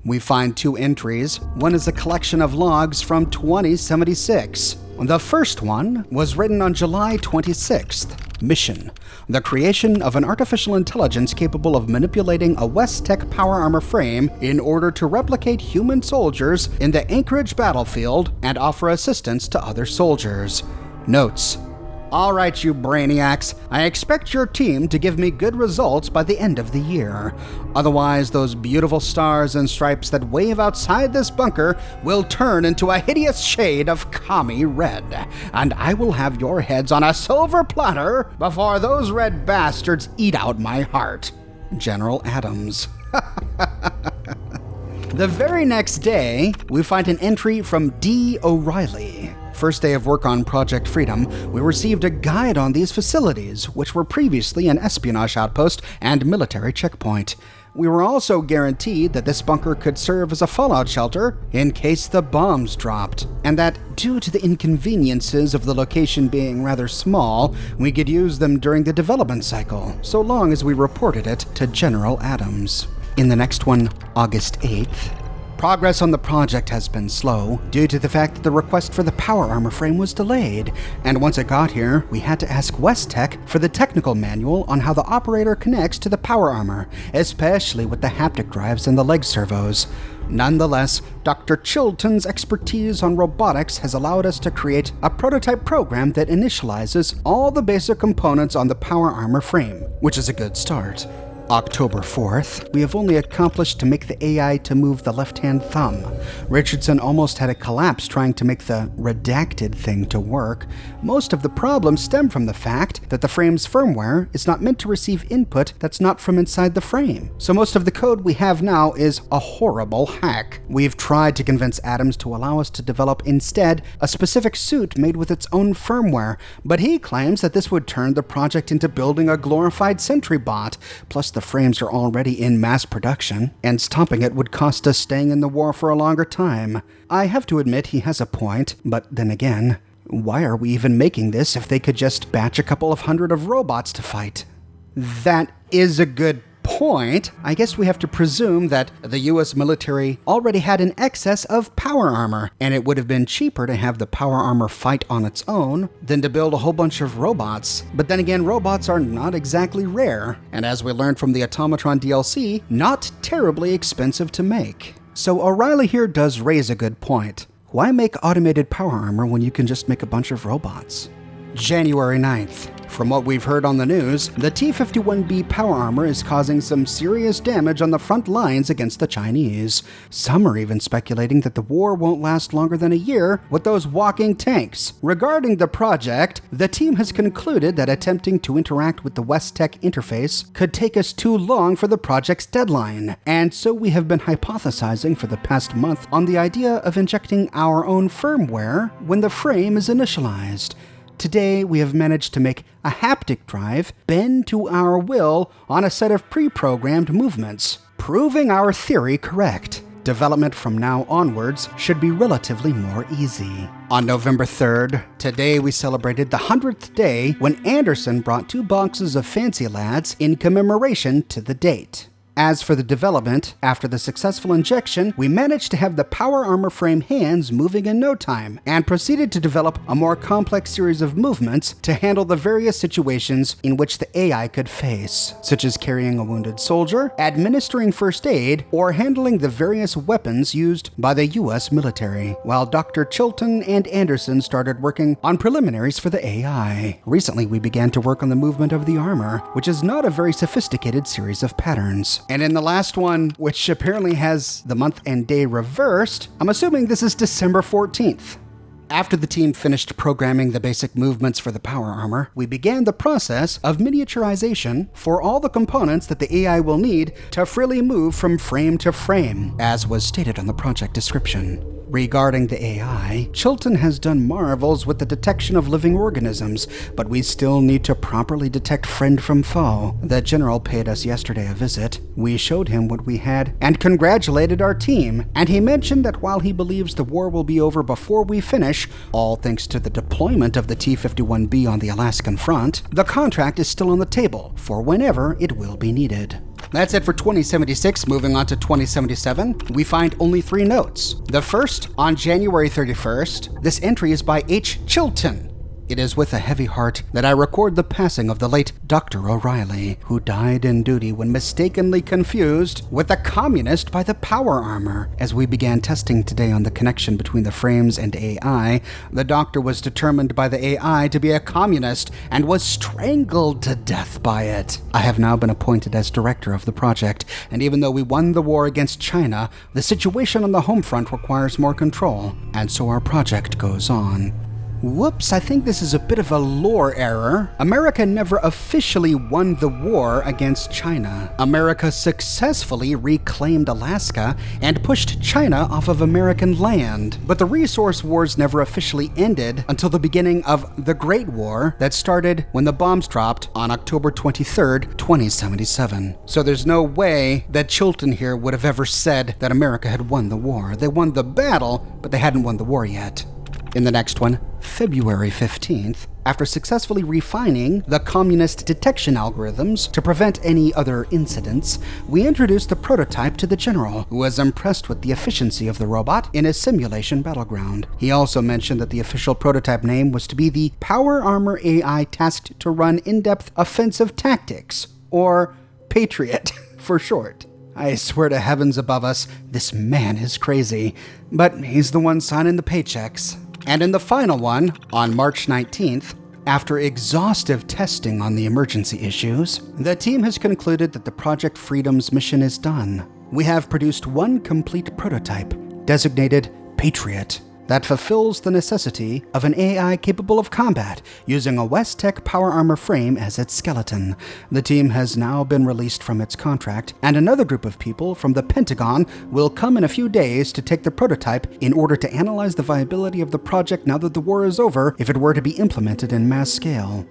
we find two entries. One is a collection of logs from 2076. The first one was written on July 26th. Mission: the creation of an artificial intelligence capable of manipulating a West-Tech power armor frame in order to replicate human soldiers in the Anchorage battlefield and offer assistance to other soldiers. Notes: all right, you brainiacs, I expect your team to give me good results by the end of the year. Otherwise, those beautiful stars and stripes that wave outside this bunker will turn into a hideous shade of commie red, and I will have your heads on a silver platter before those red bastards eat out my heart. General Adams. The very next day, we find an entry from D. O'Reilly. First day of work on Project Freedom, we received a guide on these facilities, which were previously an espionage outpost and military checkpoint. We were also guaranteed that this bunker could serve as a fallout shelter in case the bombs dropped, and that due to the inconveniences of the location being rather small, we could use them during the development cycle, so long as we reported it to General Adams. In the next one, August 8th, progress on the project has been slow due to the fact that the request for the power armor frame was delayed, and once it got here, we had to ask West-Tech for the technical manual on how the operator connects to the power armor, especially with the haptic drives and the leg servos. Nonetheless, Dr. Chilton's expertise on robotics has allowed us to create a prototype program that initializes all the basic components on the power armor frame, which is a good start. October 4th, we have only accomplished to make the AI to move the left-hand thumb. Richardson almost had a collapse trying to make the redacted thing to work. Most of the problems stem from the fact that the frame's firmware is not meant to receive input that's not from inside the frame. So most of the code we have now is a horrible hack. We've tried to convince Adams to allow us to develop instead a specific suit made with its own firmware, but he claims that this would turn the project into building a glorified sentry bot, plus the frames are already in mass production, and stopping it would cost us staying in the war for a longer time. I have to admit he has a point, but then again, why are we even making this if they could just batch a couple of hundred of robots to fight? That is a good point. I guess we have to presume that the US military already had an excess of power armor, and it would have been cheaper to have the power armor fight on its own than to build a whole bunch of robots. But then again, robots are not exactly rare, and as we learned from the Automatron DLC, not terribly expensive to make. So O'Reilly here does raise a good point. Why make automated power armor when you can just make a bunch of robots? January 9th. From what we've heard on the news, the T-51B power armor is causing some serious damage on the front lines against the Chinese. Some are even speculating that the war won't last longer than a year with those walking tanks. Regarding the project, the team has concluded that attempting to interact with the West-Tech interface could take us too long for the project's deadline, and so we have been hypothesizing for the past month on the idea of injecting our own firmware when the frame is initialized. Today, we have managed to make a haptic drive bend to our will on a set of pre-programmed movements, proving our theory correct. Development from now onwards should be relatively more easy. On November 3rd, today we celebrated the 100th day when Anderson brought 2 boxes of Fancy Lads in commemoration to the date. As for the development, after the successful injection, we managed to have the power armor frame hands moving in no time, and proceeded to develop a more complex series of movements to handle the various situations in which the AI could face, such as carrying a wounded soldier, administering first aid, or handling the various weapons used by the US military, while Dr. Chilton and Anderson started working on preliminaries for the AI. Recently, we began to work on the movement of the armor, which is not a very sophisticated series of patterns. And in the last one, which apparently has the month and day reversed, I'm assuming this is December 14th. After the team finished programming the basic movements for the power armor, we began the process of miniaturization for all the components that the AI will need to freely move from frame to frame, as was stated on the project description. Regarding the AI, Chilton has done marvels with the detection of living organisms, but we still need to properly detect friend from foe. The general paid us yesterday a visit. We showed him what we had and congratulated our team, and he mentioned that while he believes the war will be over before we finish, all thanks to the deployment of the T-51B on the Alaskan front, the contract is still on the table for whenever it will be needed. That's it for 2076. Moving on to 2077, we find only 3 notes. The first, on January 31st, this entry is by H. Chilton. It is with a heavy heart that I record the passing of the late Dr. O'Reilly, who died in duty when mistakenly confused with a communist by the power armor. As we began testing today on the connection between the frames and AI, the doctor was determined by the AI to be a communist and was strangled to death by it. I have now been appointed as director of the project, and even though we won the war against China, the situation on the home front requires more control, and so our project goes on. Whoops, I think this is a bit of a lore error. America never officially won the war against China. America successfully reclaimed Alaska and pushed China off of American land. But the resource wars never officially ended until the beginning of the Great War that started when the bombs dropped on October 23rd, 2077. So there's no way that Chilton here would have ever said that America had won the war. They won the battle, but they hadn't won the war yet. In the next one, February 15th, after successfully refining the communist detection algorithms to prevent any other incidents, we introduced the prototype to the general, who was impressed with the efficiency of the robot in a simulation battleground. He also mentioned that the official prototype name was to be the Power Armor AI tasked to run in-depth offensive tactics, or PATRIOT for short. I swear to heavens above us, this man is crazy, but he's the one signing the paychecks. And in the final one, on March 19th, after exhaustive testing on the emergency issues, the team has concluded that the Project Freedom's mission is done. We have produced one complete prototype, designated Patriot, that fulfills the necessity of an AI capable of combat, using a Westech power armor frame as its skeleton. The team has now been released from its contract, and another group of people from the Pentagon will come in a few days to take the prototype in order to analyze the viability of the project now that the war is over, if it were to be implemented in mass scale.